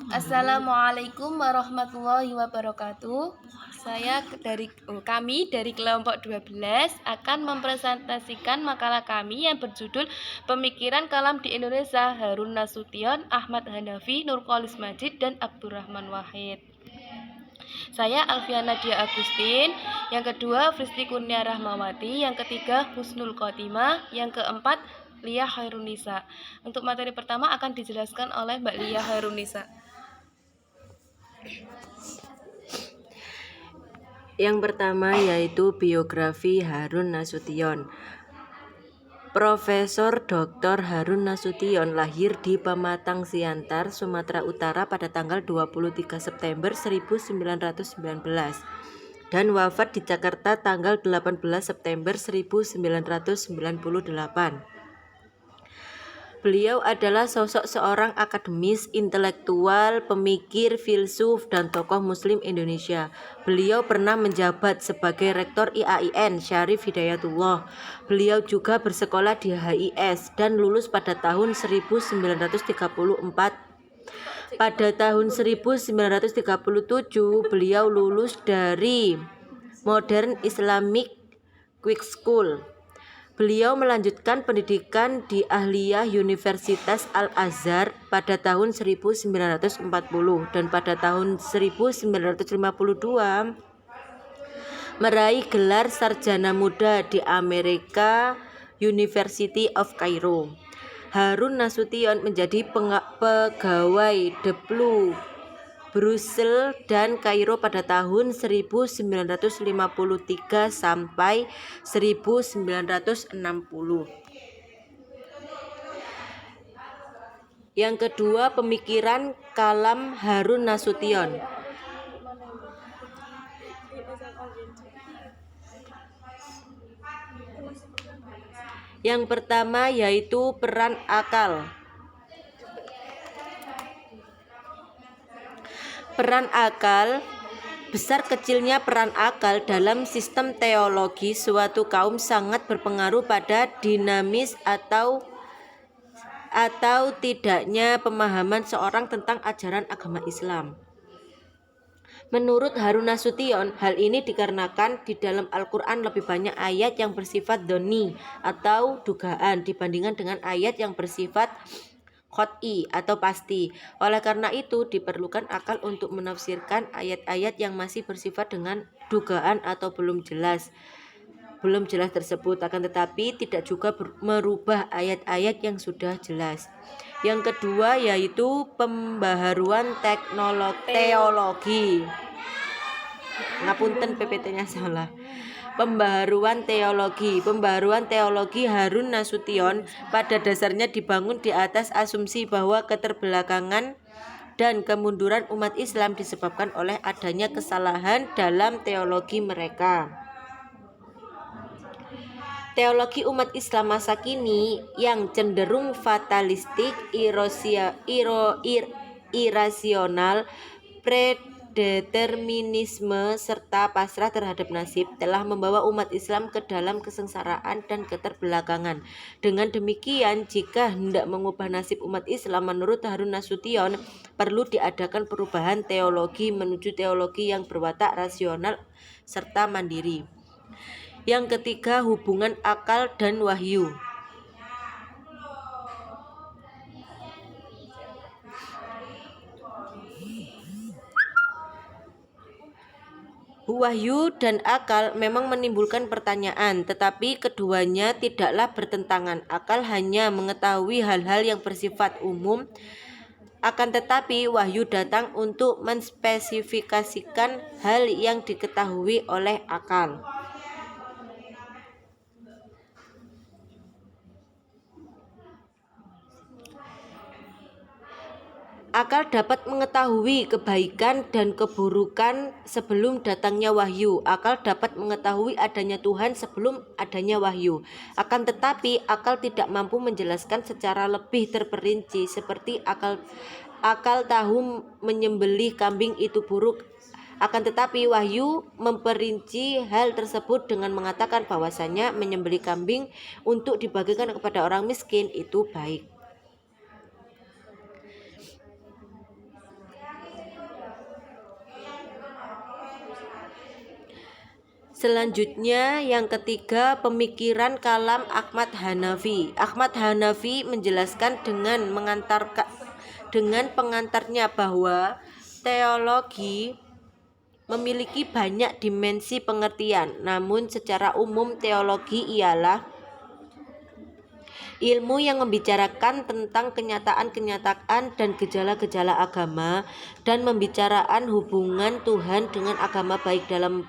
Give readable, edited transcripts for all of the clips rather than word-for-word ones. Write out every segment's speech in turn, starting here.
Assalamualaikum warahmatullahi wabarakatuh. Kami dari kelompok 12 akan mempresentasikan makalah kami yang berjudul Pemikiran Kalam di Indonesia Harun Nasution, Ahmad Hanafi, Nurkolis Majid, dan Abdurrahman Wahid. Saya Alfian Nadia Agustin, yang kedua Fristi Kurnia Rahmawati, yang ketiga Husnul Khotimah, yang keempat Lia Khairunisa. Untuk materi pertama akan dijelaskan oleh Mbak Lia Khairunisa. Yang pertama yaitu biografi Harun Nasution. Profesor Dr. Harun Nasution lahir di Pematang Siantar, Sumatera Utara pada tanggal 23 September 1919 dan wafat di Jakarta tanggal 18 September 1998. Beliau adalah sosok seorang akademis, intelektual, pemikir, filsuf, dan tokoh Muslim Indonesia. Beliau pernah menjabat sebagai Rektor IAIN Syarif Hidayatullah. Beliau juga bersekolah di HIS dan lulus pada tahun 1934. Pada tahun 1937, beliau lulus dari Modern Islamic Quick School. Beliau melanjutkan pendidikan di Ahliyah Universitas Al-Azhar pada tahun 1940 dan pada tahun 1952 meraih gelar sarjana muda di Amerika University of Cairo. Harun Nasution menjadi pegawai Deplu Brussels dan Kairo pada tahun 1953 sampai 1960. Yang kedua, pemikiran kalam Harun Nasution. Yang pertama yaitu peran akal. Peran akal, besar kecilnya peran akal dalam sistem teologi suatu kaum sangat berpengaruh pada dinamis atau tidaknya pemahaman seorang tentang ajaran agama Islam. Menurut Harun Nasution, hal ini dikarenakan di dalam Al-Quran lebih banyak ayat yang bersifat dhoni atau dugaan dibandingkan dengan ayat yang bersifat qat'i atau pasti. Oleh karena itu diperlukan akal untuk menafsirkan ayat-ayat yang masih bersifat dengan dugaan atau belum jelas tersebut, akan tetapi tidak juga merubah ayat-ayat yang sudah jelas. Yang kedua yaitu pembaharuan teologi. Ngapunten PPT-nya salah. Pembaharuan teologi Harun Nasution pada dasarnya dibangun di atas asumsi bahwa keterbelakangan dan kemunduran umat Islam disebabkan oleh adanya kesalahan dalam teologi mereka. Teologi umat Islam masa kini yang cenderung fatalistik, irasional, predeterminisme, serta pasrah terhadap nasib telah membawa umat Islam ke dalam kesengsaraan dan keterbelakangan. Dengan demikian, jika hendak mengubah nasib umat Islam, menurut Harun Nasution, perlu diadakan perubahan teologi menuju teologi yang berwatak rasional serta mandiri. Yang ketiga, hubungan akal dan wahyu. Wahyu dan akal memang menimbulkan pertanyaan, tetapi keduanya tidaklah bertentangan. Akal hanya mengetahui hal-hal yang bersifat umum, akan tetapi wahyu datang untuk menspesifikasikan hal yang diketahui oleh akal. Akal dapat mengetahui kebaikan dan keburukan sebelum datangnya wahyu. Akal dapat mengetahui adanya Tuhan sebelum adanya wahyu. Akan tetapi akal tidak mampu menjelaskan secara lebih terperinci, seperti akal tahu menyembelih kambing itu buruk. Akan tetapi wahyu memperinci hal tersebut dengan mengatakan bahwasanya menyembelih kambing untuk dibagikan kepada orang miskin itu baik. Selanjutnya yang ketiga, pemikiran kalam Ahmad Hanafi. Ahmad Hanafi menjelaskan dengan pengantarnya bahwa teologi memiliki banyak dimensi pengertian. Namun secara umum teologi ialah ilmu yang membicarakan tentang kenyataan-kenyataan dan gejala-gejala agama dan membicarakan hubungan Tuhan dengan agama baik dalam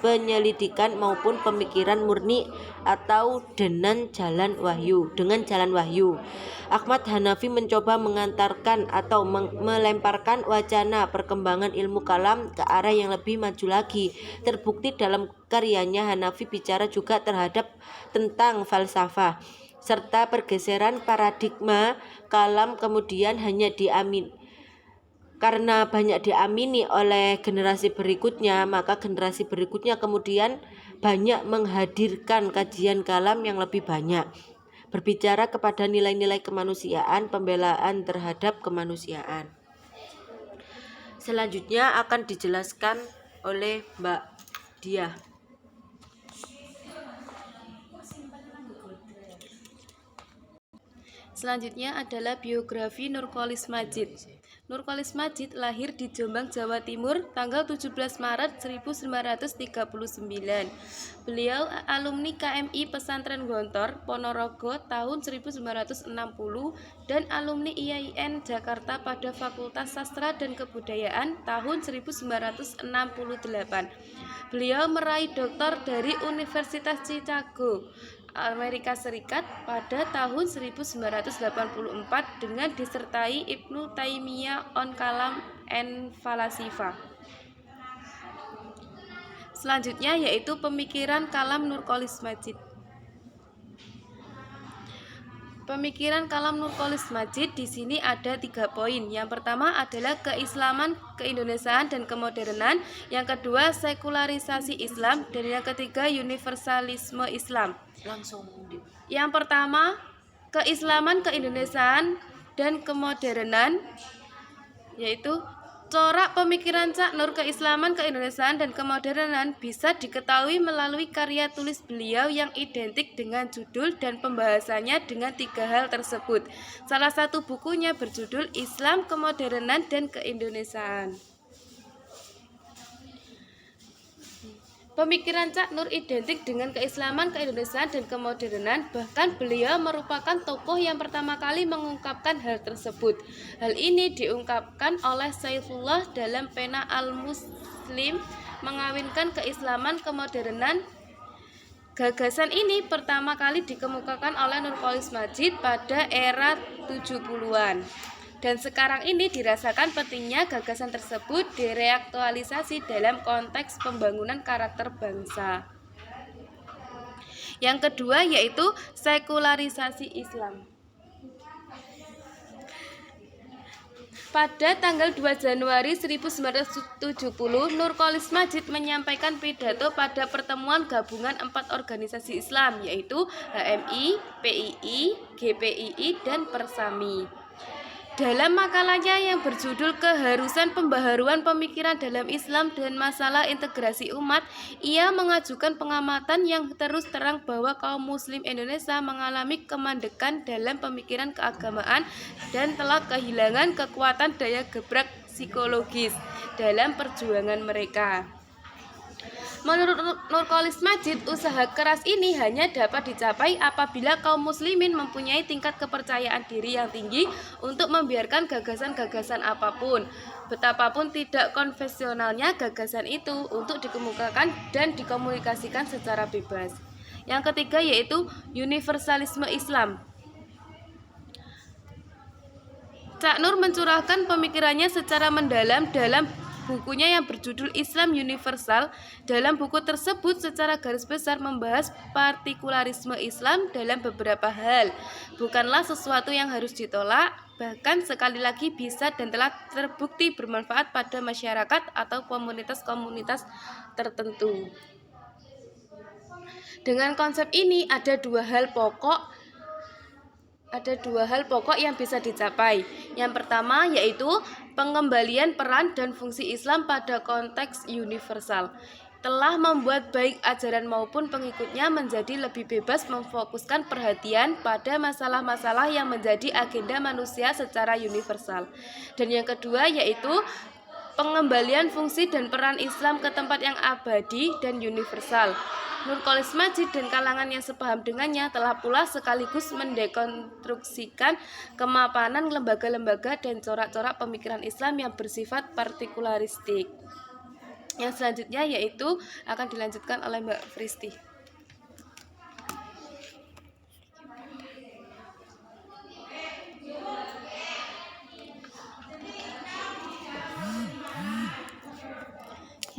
penyelidikan maupun pemikiran murni atau dengan jalan wahyu. Ahmad Hanafi mencoba mengantarkan atau melemparkan wacana perkembangan ilmu kalam ke arah yang lebih maju lagi. Terbukti dalam karyanya Hanafi bicara juga tentang falsafah serta pergeseran paradigma kalam kemudian karena banyak diamini oleh generasi berikutnya, maka generasi berikutnya kemudian banyak menghadirkan kajian kalam yang lebih banyak, berbicara kepada nilai-nilai kemanusiaan, pembelaan terhadap kemanusiaan. Selanjutnya akan dijelaskan oleh Mbak Diah. Selanjutnya adalah biografi Nurcholish Madjid. Nurcholish Madjid lahir di Jombang, Jawa Timur, tanggal 17 Maret 1939. Beliau alumni KMI Pesantren Gontor, Ponorogo tahun 1960 dan alumni IAIN Jakarta pada Fakultas Sastra dan Kebudayaan tahun 1968. Beliau meraih doktor dari Universitas Chicago, Amerika Serikat pada tahun 1984 dengan disertai Ibnu Taimiyah on Kalam and Falasifa. Selanjutnya yaitu pemikiran kalam Nurcholish Madjid. Pemikiran kalam Nurcholish Madjid di sini ada 3 poin. Yang pertama adalah keislaman, keindonesiaan dan kemodernan. Yang kedua sekularisasi Islam dan yang ketiga universalisme Islam. Yang pertama keislaman, keindonesiaan dan kemodernan, yaitu corak pemikiran Cak Nur keislaman, keindonesiaan dan kemodernan bisa diketahui melalui karya tulis beliau yang identik dengan judul dan pembahasannya dengan 3 hal tersebut. Salah satu bukunya berjudul Islam, Kemodernan dan Keindonesiaan. Pemikiran Cak Nur identik dengan keislaman, keindonesiaan dan kemodernan. Bahkan beliau merupakan tokoh yang pertama kali mengungkapkan hal tersebut. Hal ini diungkapkan oleh Saifullah dalam pena Al-Muslim mengawinkan keislaman, kemodernan. Gagasan ini pertama kali dikemukakan oleh Nurcholish Madjid pada era 70-an. Dan sekarang ini dirasakan pentingnya gagasan tersebut direaktualisasi dalam konteks pembangunan karakter bangsa. Yang kedua yaitu sekularisasi Islam. Pada tanggal 2 Januari 1970, Nurcholish Madjid menyampaikan pidato pada pertemuan gabungan 4 organisasi Islam, yaitu HMI, PII, GPII, dan Persami. Dalam makalahnya yang berjudul Keharusan Pembaharuan Pemikiran dalam Islam dan Masalah Integrasi Umat, ia mengajukan pengamatan yang terus terang bahwa kaum muslim Indonesia mengalami kemandekan dalam pemikiran keagamaan dan telah kehilangan kekuatan daya gebrak psikologis dalam perjuangan mereka. Menurut Nurcholish Madjid, usaha keras ini hanya dapat dicapai apabila kaum muslimin mempunyai tingkat kepercayaan diri yang tinggi untuk membiarkan gagasan-gagasan apapun, betapapun tidak konvensionalnya gagasan itu, untuk dikemukakan dan dikomunikasikan secara bebas. Yang ketiga yaitu universalisme Islam. Cak Nur mencurahkan pemikirannya secara mendalam dalam bukunya yang berjudul Islam Universal. Dalam buku tersebut secara garis besar membahas partikularisme Islam dalam beberapa hal. Bukanlah sesuatu yang harus ditolak, bahkan sekali lagi bisa dan telah terbukti bermanfaat pada masyarakat atau komunitas-komunitas tertentu. Dengan konsep ini ada dua hal pokok yang bisa dicapai. Yang pertama yaitu pengembalian peran dan fungsi Islam pada konteks universal. telah membuat baik ajaran maupun pengikutnya menjadi lebih bebas memfokuskan perhatian pada masalah-masalah yang menjadi agenda manusia secara universal. Dan yang kedua yaitu pengembalian fungsi dan peran Islam ke tempat yang abadi dan universal. Nur Kholis Majid dan kalangan yang sepaham dengannya telah pula sekaligus mendekonstruksikan kemapanan lembaga-lembaga dan corak-corak pemikiran Islam yang bersifat partikularistik. Yang selanjutnya yaitu akan dilanjutkan oleh Mbak Fristi.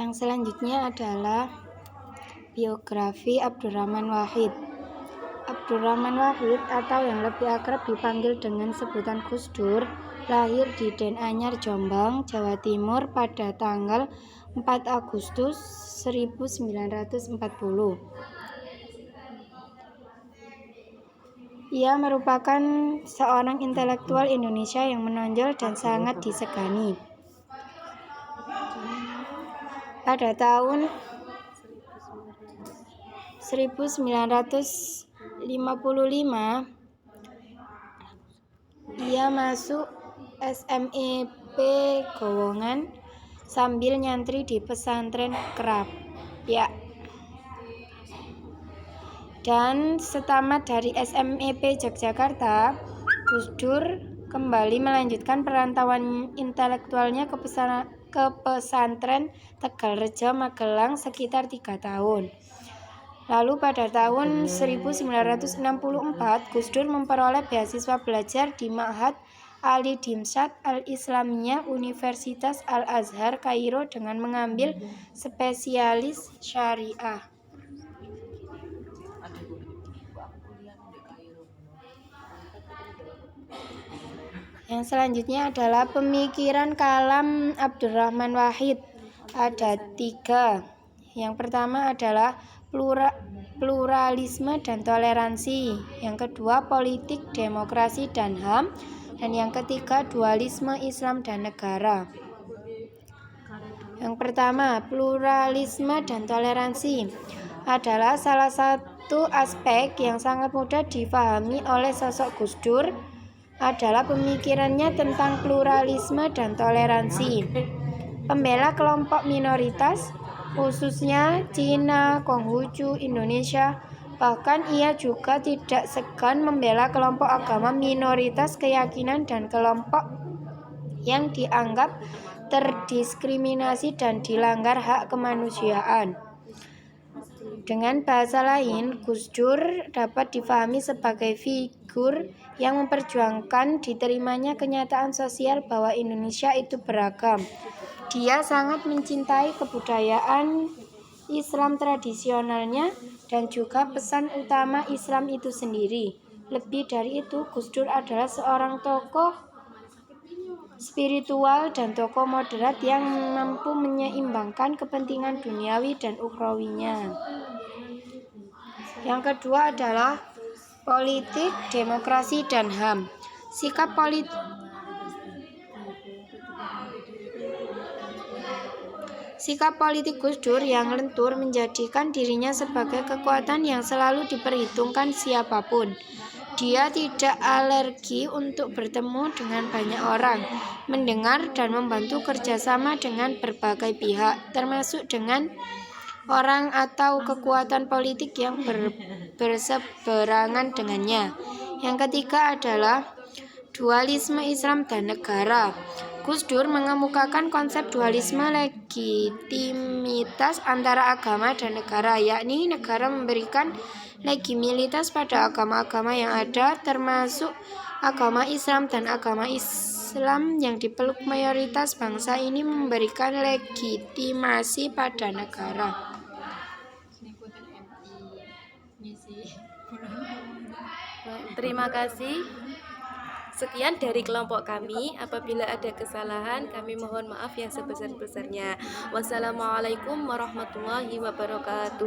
Yang selanjutnya adalah biografi Abdurrahman Wahid. Abdurrahman Wahid atau yang lebih akrab dipanggil dengan sebutan Gus Dur, lahir di Den Anyar, Jombang, Jawa Timur pada tanggal 4 Agustus 1940. Ia merupakan seorang intelektual Indonesia yang menonjol dan sangat disegani. Pada tahun 1955, ia masuk SMEP Gowongan sambil nyantri di pesantren Krapyak. Dan setamat dari SMEP Yogyakarta, Gus Dur kembali melanjutkan perantauan intelektualnya ke pesantren Tegalrejo, Magelang sekitar 3 tahun. Lalu pada tahun 1964, Gus Dur memperoleh beasiswa belajar di Ma'had Ali Dimsyat Al-Islamiyah Universitas Al-Azhar Kairo dengan mengambil spesialis syariah. Yang selanjutnya adalah pemikiran kalam Abdurrahman Wahid. Ada 3. Yang pertama adalah pluralisme dan toleransi. Yang kedua politik, demokrasi, dan HAM. Dan yang ketiga dualisme Islam dan negara. Yang pertama, pluralisme dan toleransi adalah salah satu aspek yang sangat mudah difahami oleh sosok Gus Dur adalah pemikirannya tentang pluralisme dan toleransi. Pembela kelompok minoritas, khususnya Cina, Konghucu, Indonesia. Bahkan ia juga tidak segan membela kelompok agama minoritas keyakinan dan kelompok yang dianggap terdiskriminasi dan dilanggar hak kemanusiaan. Dengan bahasa lain, Gus Dur dapat difahami sebagai figur yang memperjuangkan diterimanya kenyataan sosial bahwa Indonesia itu beragam. Dia sangat mencintai kebudayaan Islam tradisionalnya dan juga pesan utama Islam itu sendiri. Lebih dari itu, Gus Dur adalah seorang tokoh spiritual dan tokoh moderat yang mampu menyeimbangkan kepentingan duniawi dan ukhrawinya. Yang kedua adalah politik, demokrasi, dan HAM. Sikap politik Gus Dur yang lentur menjadikan dirinya sebagai kekuatan yang selalu diperhitungkan siapapun. Dia tidak alergi untuk bertemu dengan banyak orang, mendengar dan membantu kerjasama dengan berbagai pihak, termasuk dengan orang atau kekuatan politik yang berseberangan dengannya. Yang ketiga adalah dualisme Islam dan negara. Gus Dur mengemukakan konsep dualisme legitimitas antara agama dan negara, yakni negara memberikan legitimitas pada agama-agama yang ada, termasuk agama Islam, dan agama Islam yang dipeluk mayoritas bangsa ini memberikan legitimasi pada negara. Terima kasih. Sekian dari kelompok kami. Apabila ada kesalahan, kami mohon maaf yang sebesar-besarnya. Wassalamualaikum warahmatullahi wabarakatuh.